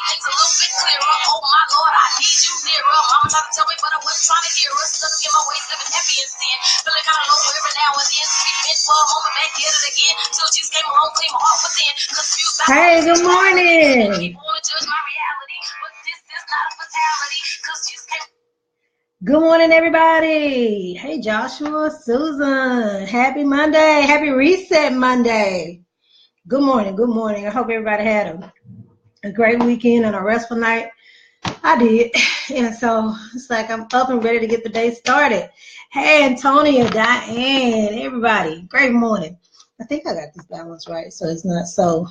things a little bit clearer. Oh my Lord, I need you nearer. Mama tried to tell me, but I wasn't trying to hear her. Stuck in my ways, living heavy in sin. Feeling kind of low every now and then. Sweet bitch for a moment, back did it again. Till Jesus came along, clean my heart within. Confused by hey, good morning. people want to judge my reality, but this is not a fatality. Cause Jesus came. Good morning, everybody. Hey, Joshua, Susan. Happy Monday. Happy Reset Monday. Good morning. Good morning. I hope everybody had a great weekend and a restful night. I did. And so it's like I'm up and ready to get the day started. Hey, Antonia, Diane, everybody. Great morning. I think I got this balance right, so it's not so.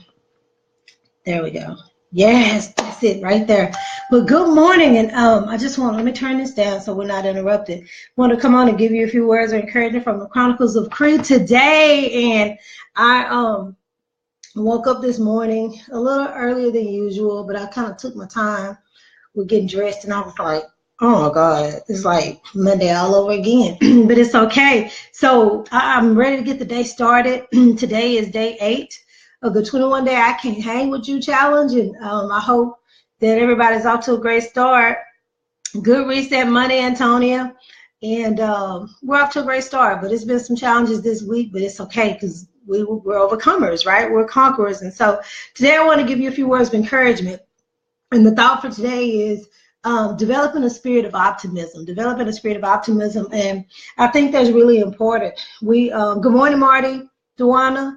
There we go. Yes, that's it right there. But good morning, and let me turn this down so we're not interrupted. Want to come on and give you a few words of encouragement from the Chronicles of Cree today. And I woke up this morning a little earlier than usual, but I kind of took my time with getting dressed, and I was like, oh my God, it's like Monday all over again. But it's okay. So I'm ready to get the day started. Today is day 8 of the 21-day I Can't Hang With You challenge, and I hope that everybody's off to a great start. Good reset Monday, Antonia, and we're off to a great start, but it's been some challenges this week, but it's okay because we're overcomers, right? We're conquerors. And so today I want to give you a few words of encouragement, and the thought for today is developing a spirit of optimism, and I think that's really important. Good morning, Marty, Duana.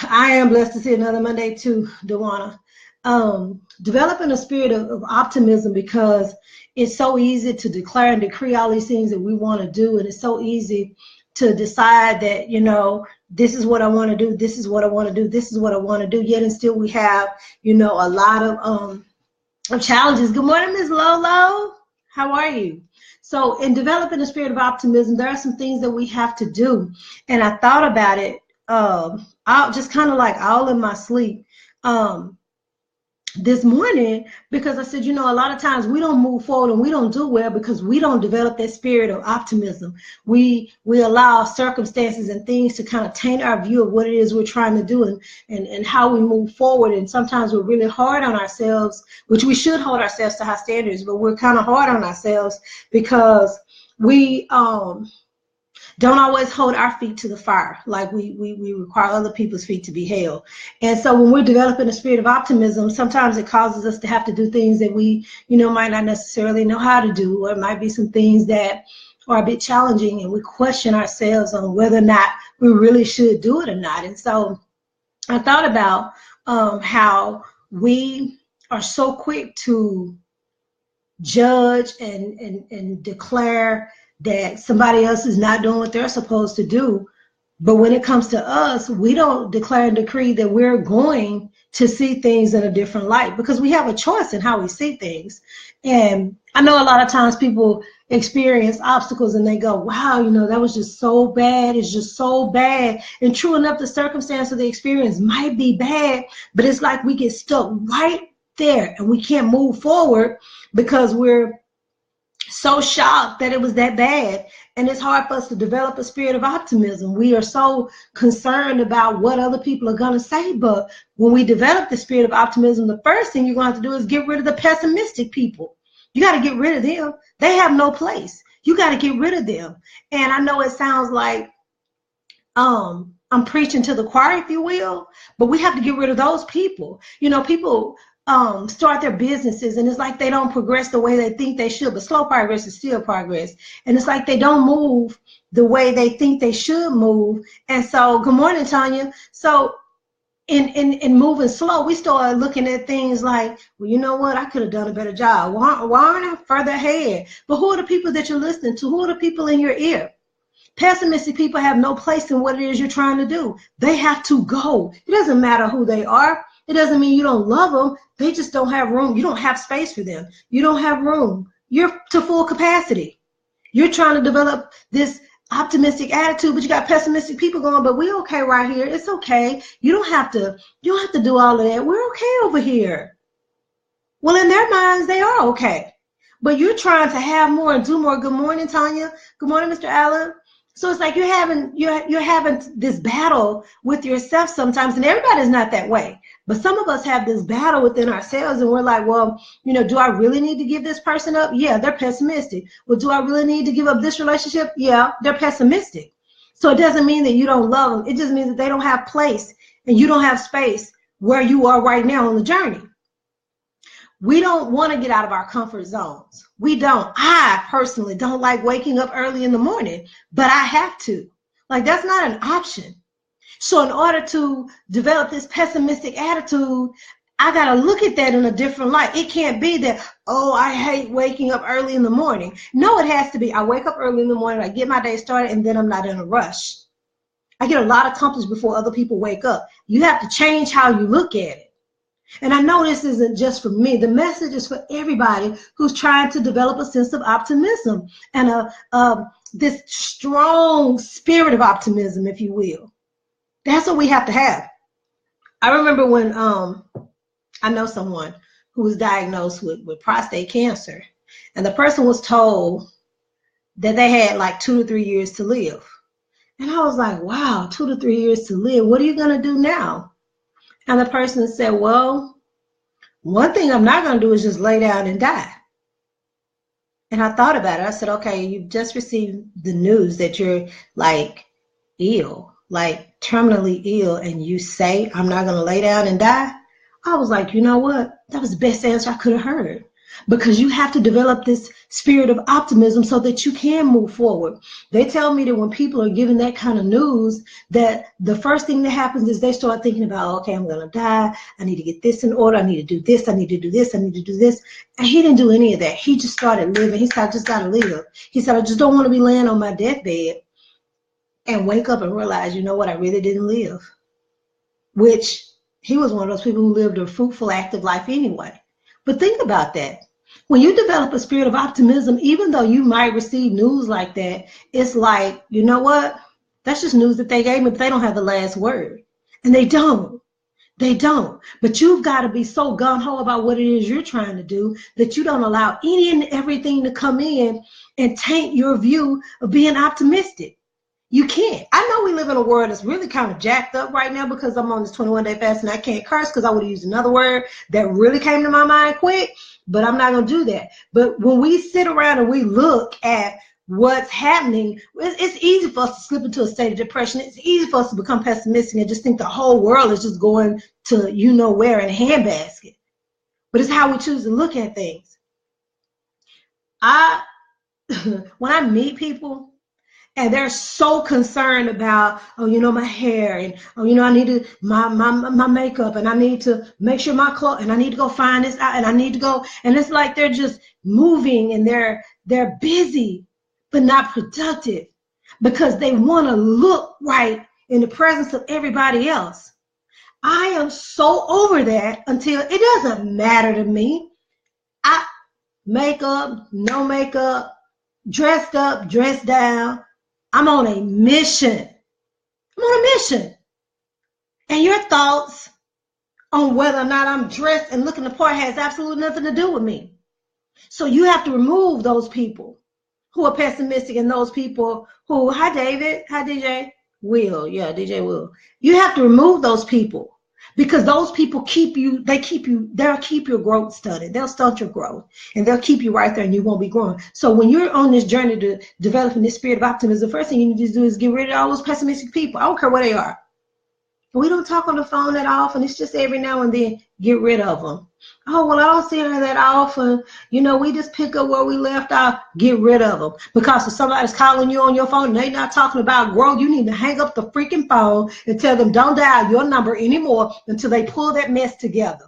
I am blessed to see another Monday too, Dewana. Developing a spirit of optimism, because it's so easy to declare and decree all these things that we want to do, and it's so easy to decide that, this is what I want to do, this is what I want to do, this is what I want to do, yet and still we have, a lot of challenges. Good morning, Ms. Lolo. How are you? So in developing a spirit of optimism, there are some things that we have to do, and I thought about it out just kind of like all in my sleep this morning, because I said, a lot of times we don't move forward and we don't do well because we don't develop that spirit of optimism. We allow circumstances and things to kind of taint our view of what it is we're trying to do and how we move forward. And sometimes we're really hard on ourselves, which we should hold ourselves to high standards, but we're kind of hard on ourselves because we don't always hold our feet to the fire like we require other people's feet to be held. And so when we're developing a spirit of optimism, sometimes it causes us to have to do things that we, might not necessarily know how to do, or it might be some things that are a bit challenging, and we question ourselves on whether or not we really should do it or not. And so I thought about how we are so quick to judge and declare that somebody else is not doing what they're supposed to do. But when it comes to us, we don't declare and decree that we're going to see things in a different light, because we have a choice in how we see things. And I know a lot of times people experience obstacles and they go, wow, that was just so bad. It's just so bad. And true enough, the circumstance of the experience might be bad, but it's like we get stuck right there and we can't move forward because we're so shocked that it was that bad. And it's hard for us to develop a spirit of optimism. We are so concerned about what other people are going to say. But when we develop the spirit of optimism, the first thing you're going to have to do is get rid of the pessimistic people. You got to get rid of them. They have no place. You got to get rid of them. And I know it sounds like I'm preaching to the choir, if you will, but we have to get rid of those people. People start their businesses, and it's like they don't progress the way they think they should, but slow progress is still progress. And it's like they don't move the way they think they should move. And so, good morning, Tanya. So in moving slow, we start looking at things like, well, you know what? I could have done a better job. Why aren't I further ahead? But who are the people that you're listening to? Who are the people in your ear? Pessimistic people have no place in what it is you're trying to do. They have to go. It doesn't matter who they are. It doesn't mean you don't love them. They just don't have room. You don't have space for them. You don't have room. You're to full capacity. You're trying to develop this optimistic attitude, but you got pessimistic people going, but we're okay right here. It's okay. You don't have to do all of that. We're okay over here. Well, in their minds, they are okay. But you're trying to have more and do more. Good morning, Tanya. Good morning, Mr. Allen. So it's like you're having this battle with yourself sometimes, and everybody's not that way. But some of us have this battle within ourselves, and we're like, well, do I really need to give this person up? Yeah, they're pessimistic. Well, do I really need to give up this relationship? Yeah, they're pessimistic. So it doesn't mean that you don't love them. It just means that they don't have place and you don't have space where you are right now on the journey. We don't want to get out of our comfort zones. We don't. I personally don't like waking up early in the morning, but I have to. Like, that's not an option. So in order to develop this pessimistic attitude, I got to look at that in a different light. It can't be that, oh, I hate waking up early in the morning. No, it has to be, I wake up early in the morning, I get my day started, and then I'm not in a rush. I get a lot accomplished before other people wake up. You have to change how you look at it. And I know this isn't just for me. The message is for everybody who's trying to develop a sense of optimism and this strong spirit of optimism, if you will. That's what we have to have. I remember when I know someone who was diagnosed with prostate cancer, and the person was told that they had like 2 to 3 years to live. And I was like, wow, 2 to 3 years to live. What are you going to do now? And the person said, well, one thing I'm not going to do is just lay down and die. And I thought about it. I said, okay, you've just received the news that you're like ill, like terminally ill, and you say, I'm not going to lay down and die. I was like, you know what? That was the best answer I could have heard. Because you have to develop this spirit of optimism so that you can move forward. They tell me that when people are given that kind of news, that the first thing that happens is they start thinking about, okay, I'm going to die. I need to get this in order. I need to do this. I need to do this. I need to do this. And he didn't do any of that. He just started living. He said, I just got to live. He said, I just don't want to be laying on my deathbed and wake up and realize, you know what, I really didn't live. Which he was one of those people who lived a fruitful, active life anyway. But think about that. When you develop a spirit of optimism, even though you might receive news like that, it's like, you know what? That's just news that they gave me, but they don't have the last word. And they don't. They don't. But you've got to be so gung-ho about what it is you're trying to do that you don't allow any and everything to come in and taint your view of being optimistic. You can't. I know we live in a world that's really kind of jacked up right now because I'm on this 21-day fast and I can't curse because I would have used another word that really came to my mind quick, but I'm not going to do that. But when we sit around and we look at what's happening, it's easy for us to slip into a state of depression. It's easy for us to become pessimistic and just think the whole world is just going to you know where in a handbasket. But it's how we choose to look at things. When I meet people, and they're so concerned about, oh, you know, my hair, and oh, you know, I need to my makeup, and I need to make sure my clothes, and I need to go find this out, and I need to go, and it's like they're just moving and they're busy but not productive because they want to look right in the presence of everybody else. I am so over that until it doesn't matter to me. Makeup, no makeup, dressed up, dressed down. I'm on a mission. I'm on a mission. And your thoughts on whether or not I'm dressed and looking the part has absolutely nothing to do with me. So you have to remove those people who are pessimistic and those people who, hi David, hi DJ, Will, yeah, DJ Will. You have to remove those people because those people they'll keep your growth stunted. They'll stunt your growth and they'll keep you right there and you won't be growing. So when you're on this journey to developing this spirit of optimism, the first thing you need to do is get rid of all those pessimistic people. I don't care where they are. We don't talk on the phone that often. It's just every now and then, get rid of them. Oh, well, I don't see her that often. You know, we just pick up where we left off, get rid of them. Because if somebody's calling you on your phone and they're not talking about growth, you need to hang up the freaking phone and tell them don't dial your number anymore until they pull that mess together.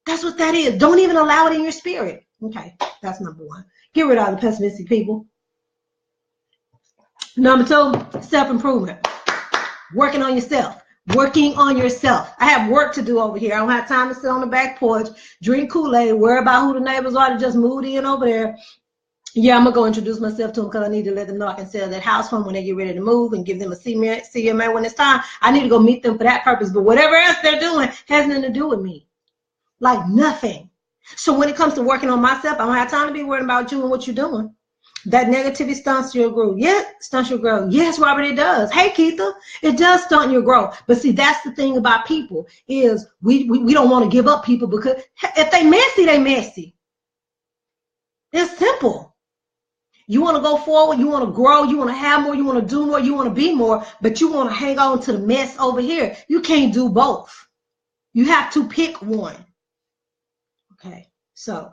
That's what that is. Don't even allow it in your spirit. Okay, that's number one. Get rid of all the pessimistic people. Number two, self-improvement. Working on yourself. Working on yourself. I have work to do over here. I don't have time to sit on the back porch, drink Kool-Aid, worry about who the neighbors are that just moved in over there. Yeah, I'm going to go introduce myself to them because I need to let them know I can sell that house from when they get ready to move and give them a CMA when it's time. I need to go meet them for that purpose. But whatever else they're doing has nothing to do with me. Like nothing. So when it comes to working on myself, I don't have time to be worried about you and what you're doing. That negativity stunts your growth. Yeah, stunts your growth. Yes, Robert, it does. Hey, Keitha, it does stunt your growth. But see, that's the thing about people is we don't want to give up people because if they messy, they messy. It's simple. You want to go forward, you want to grow, you want to have more, you want to do more, you want to be more, but you want to hang on to the mess over here. You can't do both. You have to pick one. Okay, so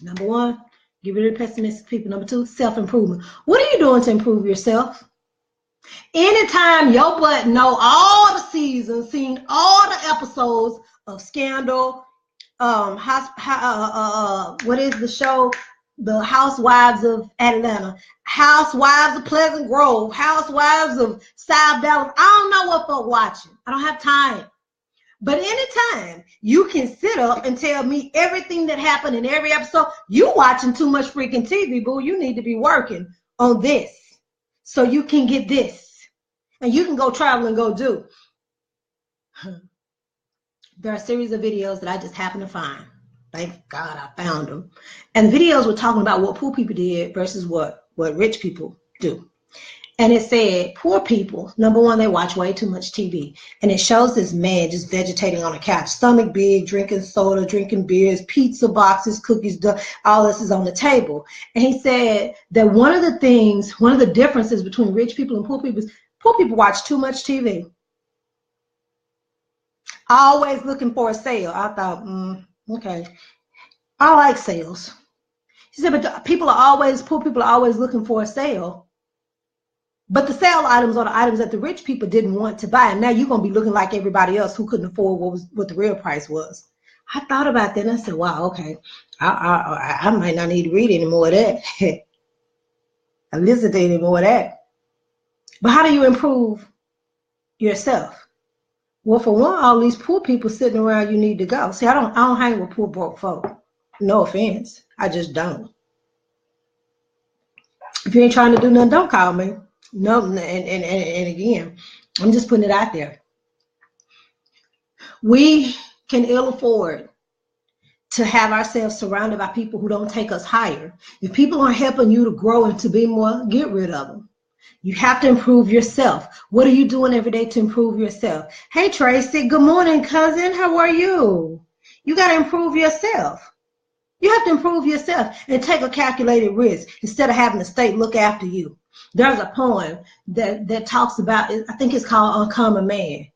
number one, get rid of pessimistic people. Number two, self-improvement. What are you doing to improve yourself? Anytime your butt know all the seasons, seen all the episodes of Scandal, what is the show? The Housewives of Atlanta, Housewives of Pleasant Grove, Housewives of South Dallas. I don't know what folk watching. I don't have time. But anytime you can sit up and tell me everything that happened in every episode, you watching too much freaking TV, boo. You need to be working on this so you can get this. And you can go travel and go do. There are a series of videos that I just happened to find. Thank God I found them. And the videos were talking about what poor people did versus what rich people do. And it said, poor people, number one, they watch way too much TV. And it shows this man just vegetating on a couch, stomach big, drinking soda, drinking beers, pizza boxes, cookies, all this is on the table. And he said that one of the differences between rich people and poor people is poor people watch too much TV. Always looking for a sale. I thought, okay, I like sales. He said, but poor people are always looking for a sale. But the sale items are the items that the rich people didn't want to buy. And now you're going to be looking like everybody else who couldn't afford what the real price was. I thought about that and I said, wow, okay, I might not need to read any more of that. I listen to any more of that. But how do you improve yourself? Well, for one, all these poor people sitting around, you need to go. See, I don't hang with poor broke folk. No offense. I just don't. If you ain't trying to do nothing, don't call me. No, and again, I'm just putting it out there. We can ill afford to have ourselves surrounded by people who don't take us higher. If people aren't helping you to grow and to be more, get rid of them. You have to improve yourself. What are you doing every day to improve yourself? Hey, Tracy, good morning, cousin. How are you? You got to improve yourself. You have to improve yourself and take a calculated risk instead of having the state look after you. There's a poem that talks about, I think it's called Uncommon Man.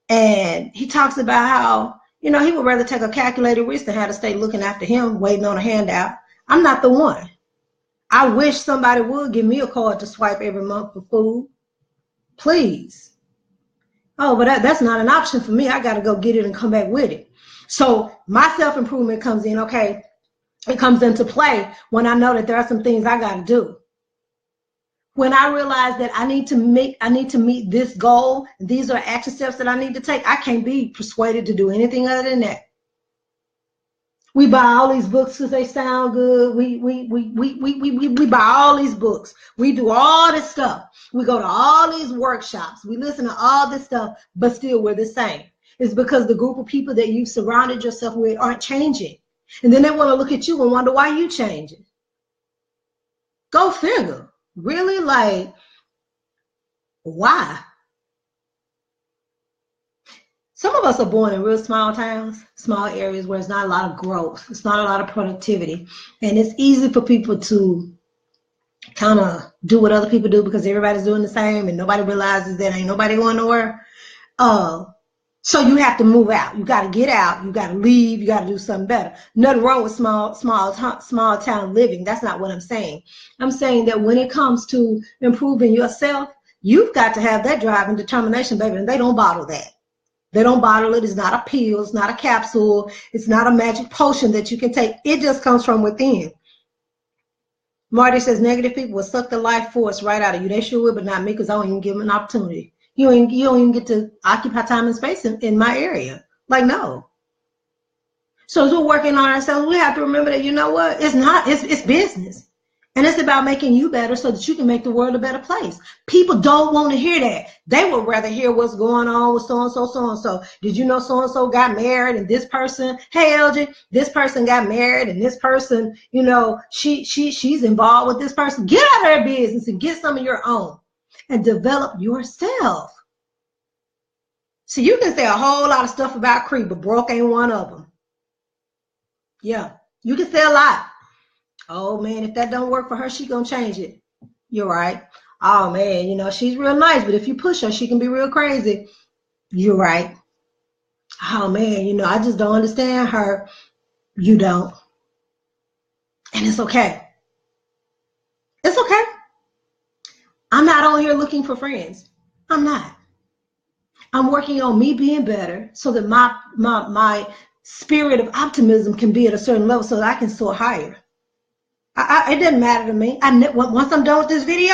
And he talks about how, he would rather take a calculated risk than have the state looking after him, waiting on a handout. I'm not the one. I wish somebody would give me a card to swipe every month for food. Please. Oh, but that's not an option for me. I got to go get it and come back with it. So my self-improvement comes in, okay, it comes into play when I know that there are some things I got to do. When I realize that I need to meet this goal, these are action steps that I need to take, I can't be persuaded to do anything other than that. We buy all these books because they sound good. We buy all these books. We do all this stuff. We go to all these workshops. We listen to all this stuff, but still we're the same. It's because the group of people that you've surrounded yourself with aren't changing. And then they want to look at you and wonder why you changing. Go figure. Really? Like, why? Some of us are born in real small towns, small areas where there's not a lot of growth. It's not a lot of productivity. And it's easy for people to kind of do what other people do because everybody's doing the same and nobody realizes that ain't nobody going nowhere. So you have to move out. You got to get out. You got to leave. You got to do something better. Nothing wrong with small town living. That's not what I'm saying. I'm saying that when it comes to improving yourself, you've got to have that drive and determination, baby. And they don't bottle that. They don't bottle it. It's not a pill. It's not a capsule. It's not a magic potion that you can take. It just comes from within. Marty says negative people will suck the life force right out of you. They sure will, but not me because I don't even give them an opportunity. You don't even get to occupy time and space in my area. Like, no. So as we're working on ourselves, we have to remember that, you know what? It's business. And it's about making you better so that you can make the world a better place. People don't want to hear that. They would rather hear what's going on with so-and-so, so-and-so. Did you know so-and-so got married and this person, hey, LJ, this person got married and this person, you know, she's involved with this person. Get out of their business and get some of your own and develop yourself. So you can say a whole lot of stuff about Cree, but broke ain't one of them. Yeah, you can say a lot. Oh man, if that don't work for her, she gonna change it. You're right. Oh man, you know, she's real nice, but if you push her, she can be real crazy. You're right. Oh man, you know, I just don't understand her. You don't. And it's okay. It's okay. I'm not on here looking for friends. I'm not. I'm working on me being better so that my spirit of optimism can be at a certain level so that I can soar higher. It doesn't matter to me. Once I'm done with this video,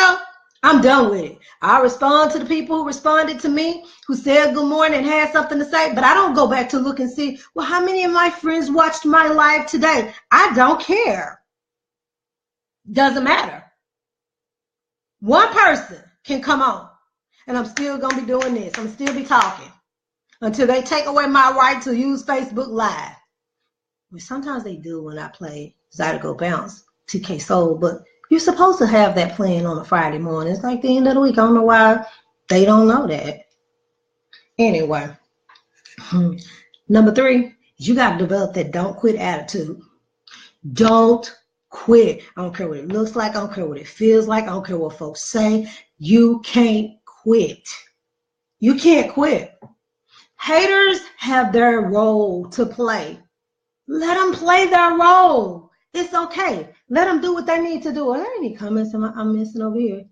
I'm done with it. I respond to the people who responded to me, who said good morning and had something to say, but I don't go back to look and see, well, how many of my friends watched my live today? I don't care. Doesn't matter. One person can come on, and I'm still going to be doing this. I'm still be talking until they take away my right to use Facebook Live. Well, sometimes they do when I play Zydeco Bounce. TK Soul, but you're supposed to have that playing on a Friday morning. It's like the end of the week. I don't know why they don't know that. Anyway, number 3, you got to develop that don't quit attitude. Don't quit. I don't care what it looks like. I don't care what it feels like. I don't care what folks say. You can't quit. You can't quit. Haters have their role to play. Let them play their role. It's okay. Let them do what they need to do. Are there any comments I'm missing over here?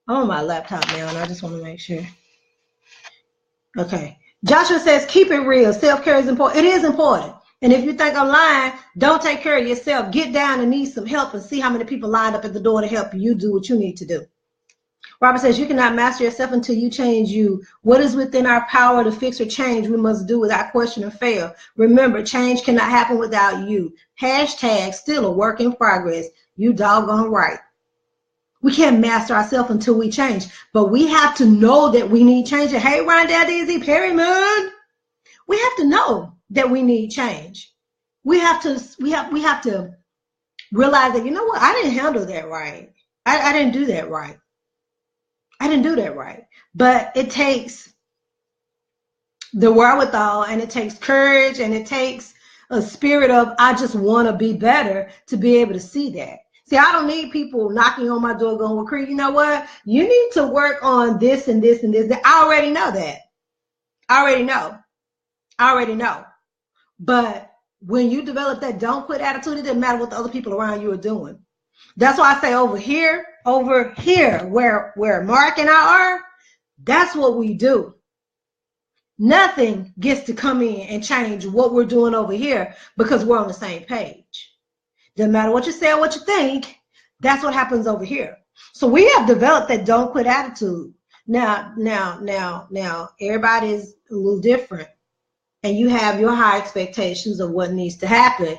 I'm on my laptop now, and I just want to make sure. Okay. Joshua says, keep it real. Self-care is important. It is important. And if you think I'm lying, don't take care of yourself. Get down and need some help and see how many people lined up at the door to help you do what you need to do. Robert says, you cannot master yourself until you change you. What is within our power to fix or change, we must do without question or fail. Remember, change cannot happen without you. Hashtag still a work in progress. You doggone right. We can't master ourselves until we change. But we have to know that we need change. Hey, Rondell DZ Perryman. We have to know that we need change. We have to realize that, you know what, I didn't handle that right. I didn't do that right. I didn't do that right. But it takes the wherewithal, and it takes courage, and it takes a spirit of, I just want to be better, to be able to see that. See, I don't need people knocking on my door going, well, Cree, you know what? You need to work on this and this and this. I already know that. I already know. But when you develop that don't quit attitude, it doesn't matter what the other people around you are doing. That's why I say over here, where Mark and I are, that's what we do. Nothing gets to come in and change what we're doing over here because we're on the same page. Doesn't matter what you say or what you think, that's what happens over here. So we have developed that don't quit attitude. Now, everybody's a little different. And you have your high expectations of what needs to happen.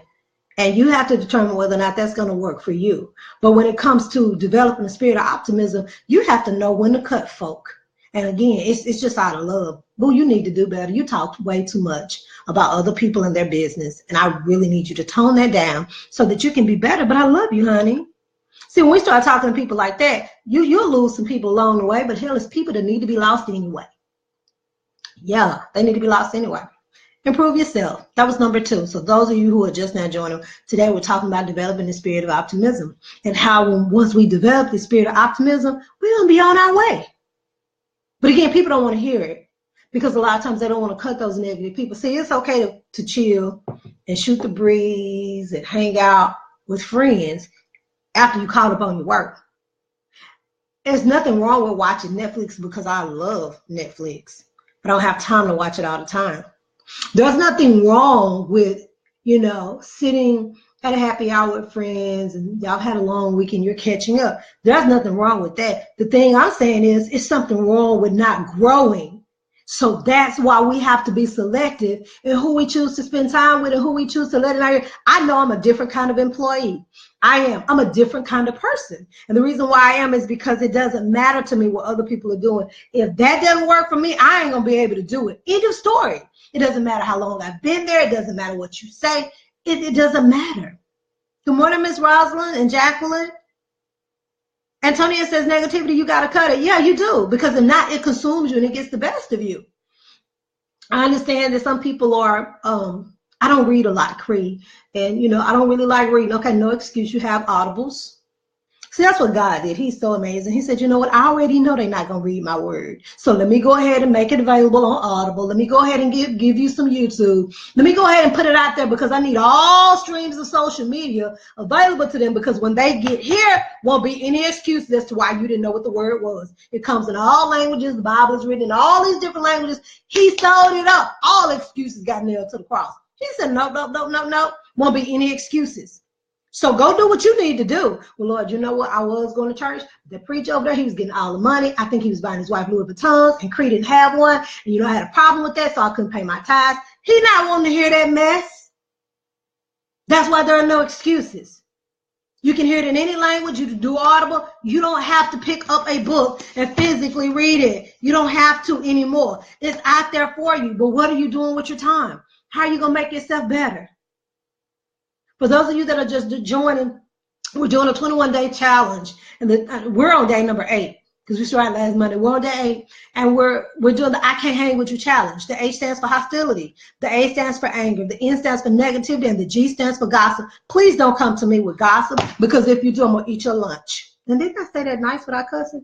And you have to determine whether or not that's going to work for you. But when it comes to developing the spirit of optimism, you have to know when to cut folk. And again, it's just out of love. Boo, you need to do better. You talk way too much about other people and their business. And I really need you to tone that down so that you can be better. But I love you, honey. See, when we start talking to people like that, you'll lose some people along the way. But hell, it's people that need to be lost anyway. Yeah, they need to be lost anyway. Improve yourself. That was number 2. So those of you who are just now joining, today we're talking about developing the spirit of optimism and how once we develop the spirit of optimism, we're going to be on our way. But again, people don't want to hear it because a lot of times they don't want to cut those negative people. See, it's okay to chill and shoot the breeze and hang out with friends after you caught up on your work. There's nothing wrong with watching Netflix because I love Netflix. I don't have time to watch it all the time. There's nothing wrong with, sitting at a happy hour with friends and y'all had a long weekend, you're catching up. There's nothing wrong with that. The thing I'm saying is, it's something wrong with not growing So that's why we have to be selective in who we choose to spend time with and who we choose to let in our ear. I know I'm a different kind of employee. I'm a different kind of person. And the reason why I am is because it doesn't matter to me what other people are doing. If that doesn't work for me, I ain't going to be able to do it. End of story. It doesn't matter how long I've been there. It doesn't matter what you say. It doesn't matter. Good morning, Miss Rosalind and Jacqueline. Antonia says negativity, you got to cut it. Yeah, you do. Because if not, it consumes you and it gets the best of you. I understand that some people are, I don't read a lot, Cree. And, you know, I don't really like reading. Okay, no excuse. You have audibles. See, that's what God did. He's so amazing. He said, you know what? I already know they're not going to read my word. So let me go ahead and make it available on Audible. Let me go ahead and give you some YouTube. Let me go ahead and put it out there because I need all streams of social media available to them, because when they get here, won't be any excuse as to why you didn't know what the word was. It comes in all languages. The Bible is written in all these different languages. He sold it up. All excuses got nailed to the cross. He said, no, no, no, no, no. Won't be any excuses. So go do what you need to do. Well, Lord, you know what? I was going to church. The preacher over there, he was getting all the money. I think he was buying his wife Louis Vuittons, and Cree didn't have one. And, you know, I had a problem with that, so I couldn't pay my tithes. He not wanting to hear that mess. That's why there are no excuses. You can hear it in any language. You can do Audible. You don't have to pick up a book and physically read it. You don't have to anymore. It's out there for you. But what are you doing with your time? How are you going to make yourself better? For those of you that are just joining, we're doing a 21-day challenge, and we're on day number 8 because we started last Monday. We're on day 8, and we're doing the I Can't Hang With You challenge. The H stands for hostility, the A stands for anger, the N stands for negativity, and the G stands for gossip. Please don't come to me with gossip, because if you do, I'm gonna eat your lunch. And didn't I say that nice without cussing?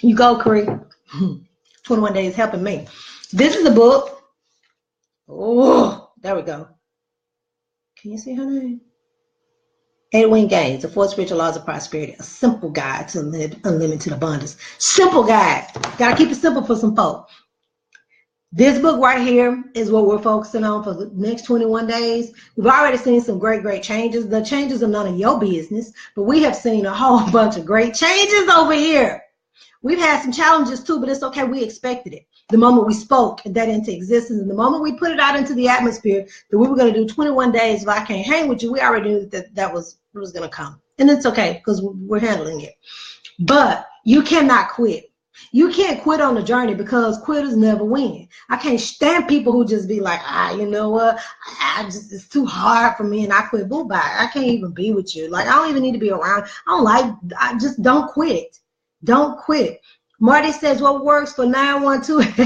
You go, Cree. 21 days helping me. This is a book. Oh, there we go. Can you see her name? Edwin Gaines, The 4 Spiritual Laws of Prosperity, a simple guide to unlimited abundance. Simple guide. Got to keep it simple for some folk. This book right here is what we're focusing on for the next 21 days. We've already seen some great changes. The changes are none of your business, but we have seen a whole bunch of great changes over here. We've had some challenges too, but it's okay. We expected it. The moment we spoke that into existence, and the moment we put it out into the atmosphere that we were going to do 21 days if I can't hang with you, we already knew that was going to come. And it's okay because we're handling it. But you cannot quit. You can't quit on the journey, because quitters never win. I can't stand people who just be like, you know what? It's too hard for me and I quit. Boo bye. I can't even be with you. Like, I don't even need to be around. I just don't quit. Don't quit. Marty says, what works for 912?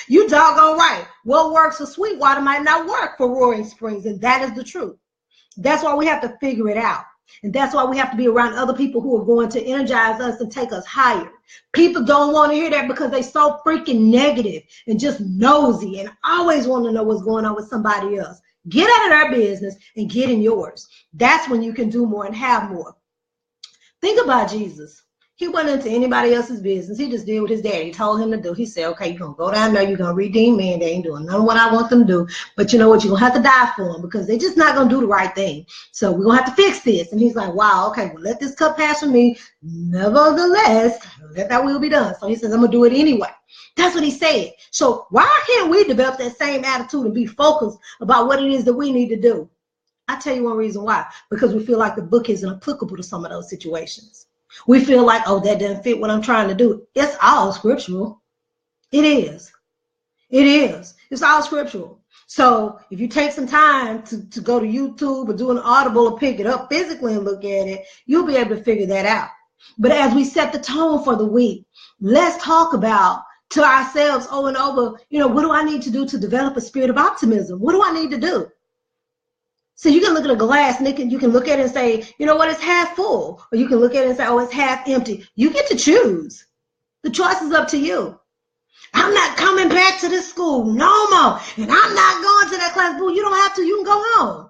You doggone right. What works for Sweetwater might not work for Roaring Springs, and that is the truth. That's why we have to figure it out. And that's why we have to be around other people who are going to energize us and take us higher. People don't want to hear that because they're so freaking negative and just nosy and always want to know what's going on with somebody else. Get out of their business and get in yours. That's when you can do more and have more. Think about Jesus. He went into anybody else's business. He just did what his daddy told him to do. He said, okay, you're going to go down there. You're going to redeem men. They ain't doing none of what I want them to do. But you know what? You're going to have to die for them because they're just not going to do the right thing. So we're going to have to fix this. And he's like, wow, okay, well, let this cup pass from me. Nevertheless, let that will be done. So he says, I'm going to do it anyway. That's what he said. So why can't we develop that same attitude and be focused about what it is that we need to do? I tell you one reason why. Because we feel like the book isn't applicable to some of those situations. We feel like, oh, that doesn't fit what I'm trying to do. It's all scriptural. It is. It is. It's all scriptural. So if you take some time to go to YouTube or do an Audible or pick it up physically and look at it, you'll be able to figure that out. But as we set the tone for the week, let's talk about to ourselves over and over, what do I need to do to develop a spirit of optimism? What do I need to do? So you can look at a glass and you can look at it and say, you know what, it's half full. Or you can look at it and say, oh, it's half empty. You get to choose. The choice is up to you. I'm not coming back to this school no more. And I'm not going to that class. Boo, you don't have to. You can go home.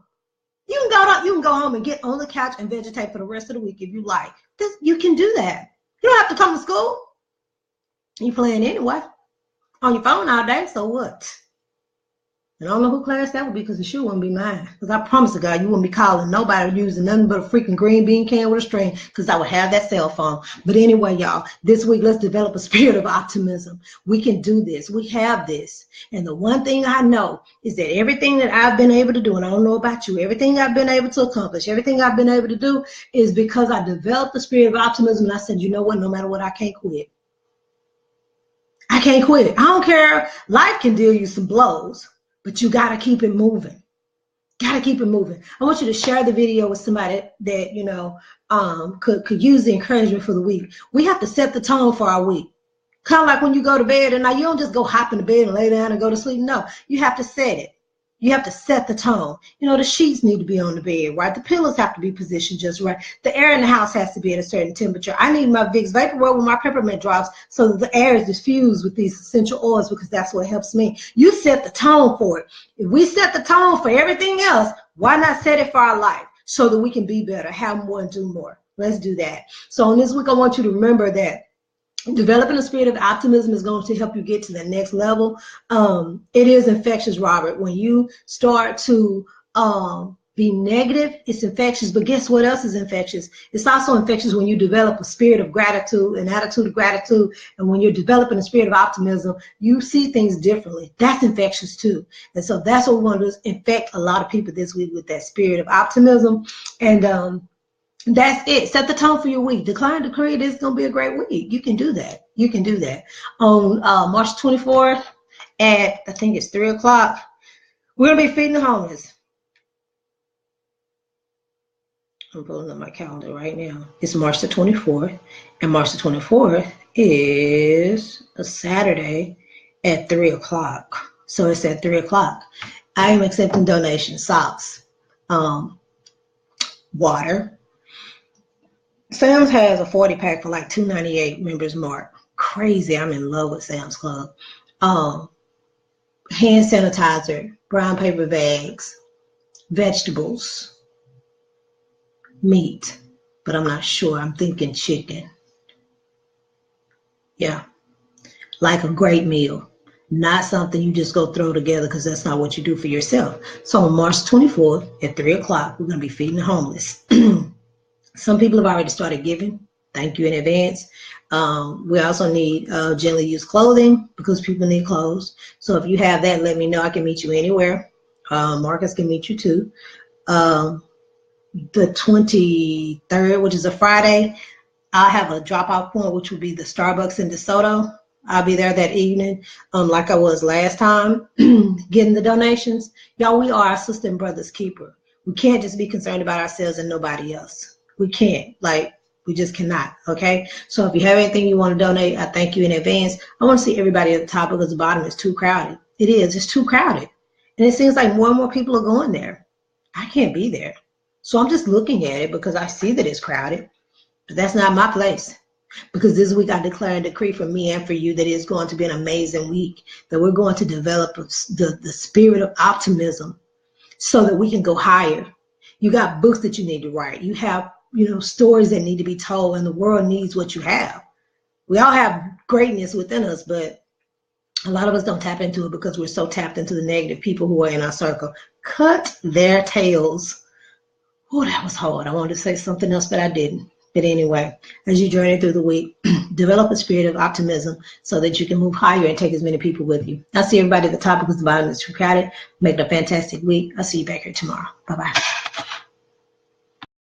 You can go home and get on the couch and vegetate for the rest of the week if you like. You can do that. You don't have to come to school. You're playing anyway. On your phone all day, so what? And I don't know who class that would be, because the shoe wouldn't be mine. Because I promise to God, you wouldn't be calling nobody using nothing but a freaking green bean can with a string, because I would have that cell phone. But anyway, y'all, this week, let's develop a spirit of optimism. We can do this. We have this. And the one thing I know is that everything that I've been able to do, and I don't know about you, everything I've been able to accomplish, everything I've been able to do is because I developed the spirit of optimism. And I said, you know what, no matter what, I can't quit. I can't quit. I don't care. Life can deal you some blows, but you got to keep it moving. Got to keep it moving. I want you to share the video with somebody that, you know, could use the encouragement for the week. We have to set the tone for our week. Kind of like when you go to bed, and now you don't just go hop in the bed and lay down and go to sleep. No, you have to set it. You have to set the tone. You know, the sheets need to be on the bed, right? The pillows have to be positioned just right. The air in the house has to be at a certain temperature. I need my Vicks Vaporware with my peppermint drops so that the air is diffused with these essential oils, because that's what helps me. You set the tone for it. If we set the tone for everything else, why not set it for our life so that we can be better, have more, and do more? Let's do that. So in this week, I want you to remember that developing a spirit of optimism is going to help you get to the next level. It is infectious, Robert. When you start to be negative, it's infectious. But guess what else is infectious? It's also infectious when you develop a spirit of gratitude, an attitude of gratitude. And when you're developing a spirit of optimism, you see things differently. That's infectious too. And so that's what we want to do, is infect a lot of people this week with that spirit of optimism. And that's it. Set the tone for your week. Declare and decree this is going to be a great week. You can do that. You can do that. On March 24th at, I think it's 3 o'clock, we're going to be feeding the homeless. I'm pulling up my calendar right now. It's March the 24th. And March the 24th is a Saturday at 3 o'clock. So it's at 3 o'clock. I am accepting donations, socks, water. Sam's has a 40-pack for like $2.98 members mark. Crazy. I'm in love with Sam's Club. Hand sanitizer, brown paper bags, vegetables, meat, but I'm not sure. I'm thinking chicken. Yeah. Like a great meal. Not something you just go throw together, because that's not what you do for yourself. So on March 24th at 3 o'clock, we're going to be feeding the homeless. Some people have already started giving. Thank you in advance. We also need gently used clothing, because people need clothes. So if you have that, let me know. I can meet you anywhere. Marcus can meet you too. The 23rd, which is a Friday, I'll have a drop-off point, which will be the Starbucks in DeSoto. I'll be there that evening, like I was last time, getting the donations. Y'all, we are our sister and brother's keeper. We can't just be concerned about ourselves and nobody else. We can't. Like, we just cannot. Okay? So if you have anything you want to donate, I thank you in advance. I want to see everybody at the top, because the bottom is too crowded. It is. It's too crowded. And it seems like more and more people are going there. I can't be there. So I'm just looking at it because I see that it's crowded. But that's not my place. Because this week I declare and decree for me and for you that it's going to be an amazing week, that we're going to develop the spirit of optimism so that we can go higher. You got books that you need to write. You have, stories that need to be told, and the world needs what you have. We all have greatness within us, but a lot of us don't tap into it because we're so tapped into the negative people who are in our circle. Cut their tails. Oh, that was hard. I wanted to say something else, but I didn't. But anyway, as you journey through the week, develop a spirit of optimism so that you can move higher and take as many people with you. I'll see everybody at the top because the bottom is too crowded. Make it a fantastic week. I'll see you back here tomorrow. Bye-bye.